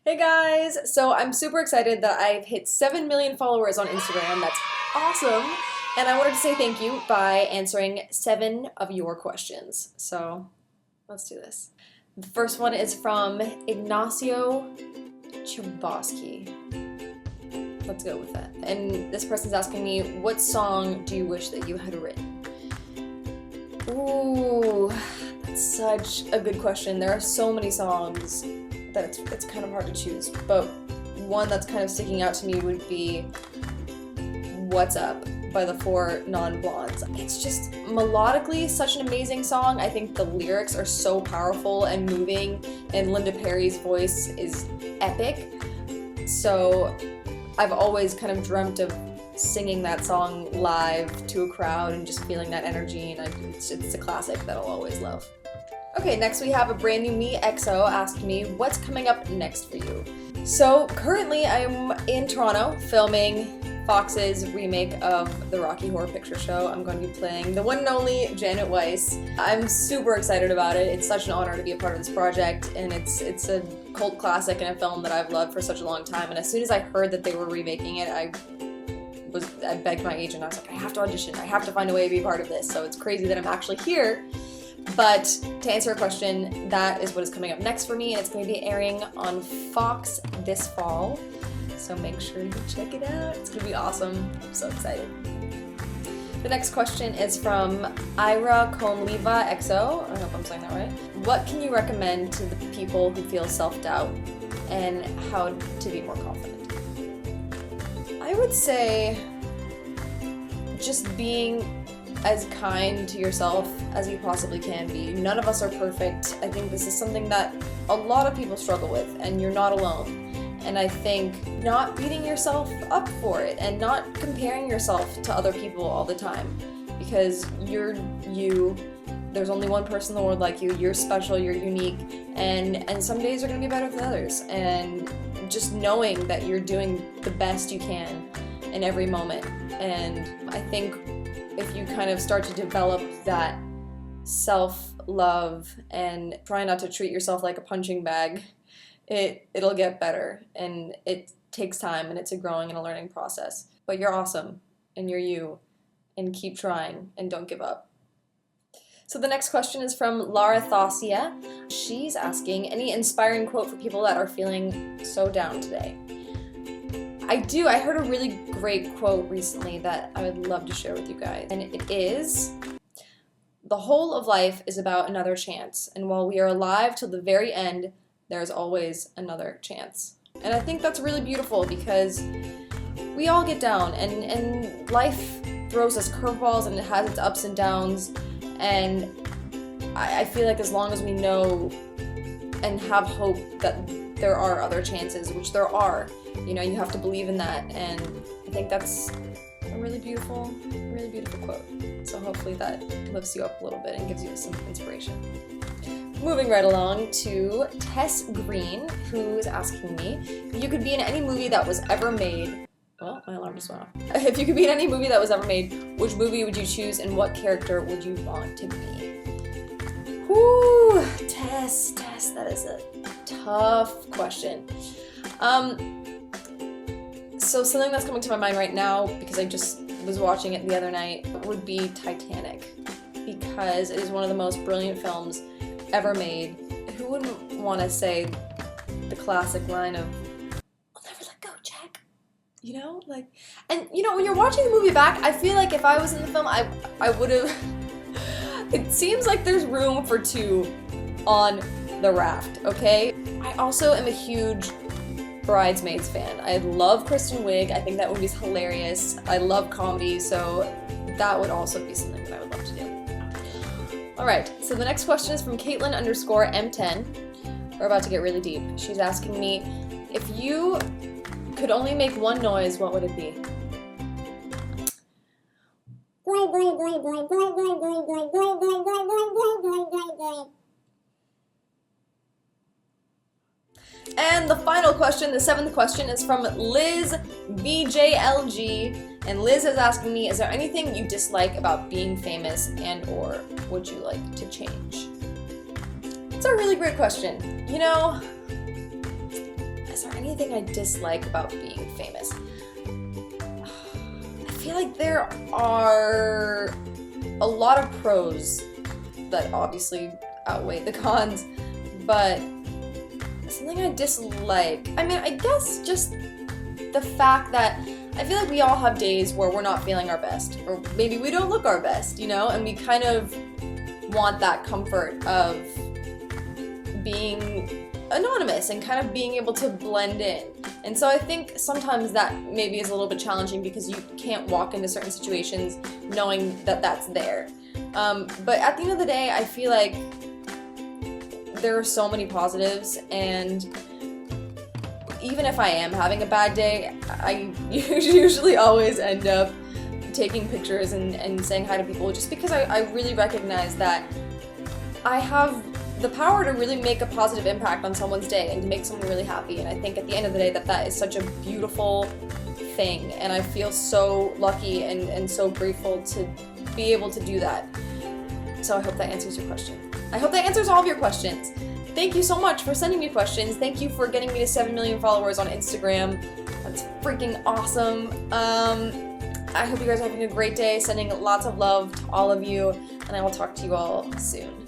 Hey guys! So I'm super excited that I've hit 7 million followers on Instagram. That's awesome! And I wanted to say thank you by answering 7 of your questions. So let's do this. The first one is from Ignacio Chbosky. Let's go with that. And this person's asking me, what song do you wish that you had written? Ooh, that's such a good question. There are so many songs that it's kind of hard to choose, but one that's kind of sticking out to me would be What's Up by the Four Non-Blondes. It's just melodically such an amazing song. I think the lyrics are so powerful and moving, and Linda Perry's voice is epic. So I've always kind of dreamt of singing that song live to a crowd and just feeling that energy, and it's a classic that I'll always love. Okay, next we have a brand new me, XO, asked me, what's coming up next for you? So currently I'm in Toronto filming Fox's remake of the Rocky Horror Picture Show. I'm going to be playing the one and only Janet Weiss. I'm super excited about it. It's such an honor to be a part of this project, and it's a cult classic and a film that I've loved for such a long time. And as soon as I heard that they were remaking it, I begged my agent. I was like, I have to audition. I have to find a way to be a part of this. So it's crazy that I'm actually here. But to answer your question, that is what is coming up next for me, and it's going to be airing on Fox this fall. So make sure you check it out. It's going to be awesome. I'm so excited. The next question is from IRA Khalifa XO. I hope I'm saying that right. What can you recommend to the people who feel self-doubt and how to be more confident? I would say just being as kind to yourself as you possibly can be. None of us are perfect. I think this is something that a lot of people struggle with, and you're not alone. And I think not beating yourself up for it and not comparing yourself to other people all the time, because you're you. There's only one person in the world like you. You're special, you're unique, and some days are going to be better than others. And just knowing that you're doing the best you can in every moment. And I think if you kind of start to develop that self-love and try not to treat yourself like a punching bag, it'll get better. And it takes time, and it's a growing and a learning process. But you're awesome, and you're you, and keep trying, and don't give up. So the next question is from Lara Thaw. She's asking, any inspiring quote for people that are feeling so down today? I heard a really great quote recently that I would love to share with you guys, and it is, the whole of life is about another chance, and while we are alive till the very end, there's always another chance. And I think that's really beautiful, because we all get down, and life throws us curveballs, and it has its ups and downs, and I feel like as long as we know and have hope that there are other chances, which there are, you have to believe in that, and I think that's a really beautiful quote. So hopefully that lifts you up a little bit and gives you some inspiration. Moving right along to Tess Green, who's asking me, if you could be in any movie that was ever made, well, my alarm just went off. If you could be in any movie that was ever made, which movie would you choose, and what character would you want to be? Whoo, Tess, that is a tough question. So something that's coming to my mind right now, because I just was watching it the other night, would be Titanic, because it is one of the most brilliant films ever made. Who wouldn't want to say the classic line of, "I'll never let go, Jack"? And when you're watching the movie back, I feel like if I was in the film, I would have. It seems like there's room for 2 on the raft, okay? I also am a huge Bridesmaids fan. I love Kristen Wiig. I think that movie's hilarious. I love comedy, so that would also be something that I would love to do. Alright, so the next question is from Caitlin_M10. We're about to get really deep. She's asking me, if you could only make one noise, what would it be? And the final question, the 7th question, is from Liz VJLG, and Liz is asking me, is there anything you dislike about being famous and or would you like to change? It's a really great question. is there anything I dislike about being famous? I feel like there are a lot of pros that obviously outweigh the cons, but something I dislike, I mean, I guess just the fact that I feel like we all have days where we're not feeling our best, or maybe we don't look our best, you know, and we kind of want that comfort of being anonymous and kind of being able to blend in. And so I think sometimes that maybe is a little bit challenging because you can't walk into certain situations knowing that that's there. But at the end of the day, I feel like there are so many positives, and even if I am having a bad day, I usually always end up taking pictures and saying hi to people, just because I really recognize that I have the power to really make a positive impact on someone's day and to make someone really happy. And I think at the end of the day that is such a beautiful thing, and I feel so lucky and so grateful to be able to do that. So I hope that answers your question. I hope that answers all of your questions. Thank you so much for sending me questions. Thank you for getting me to 7 million followers on Instagram. That's freaking awesome. I hope you guys are having a great day. Sending lots of love to all of you, and I will talk to you all soon.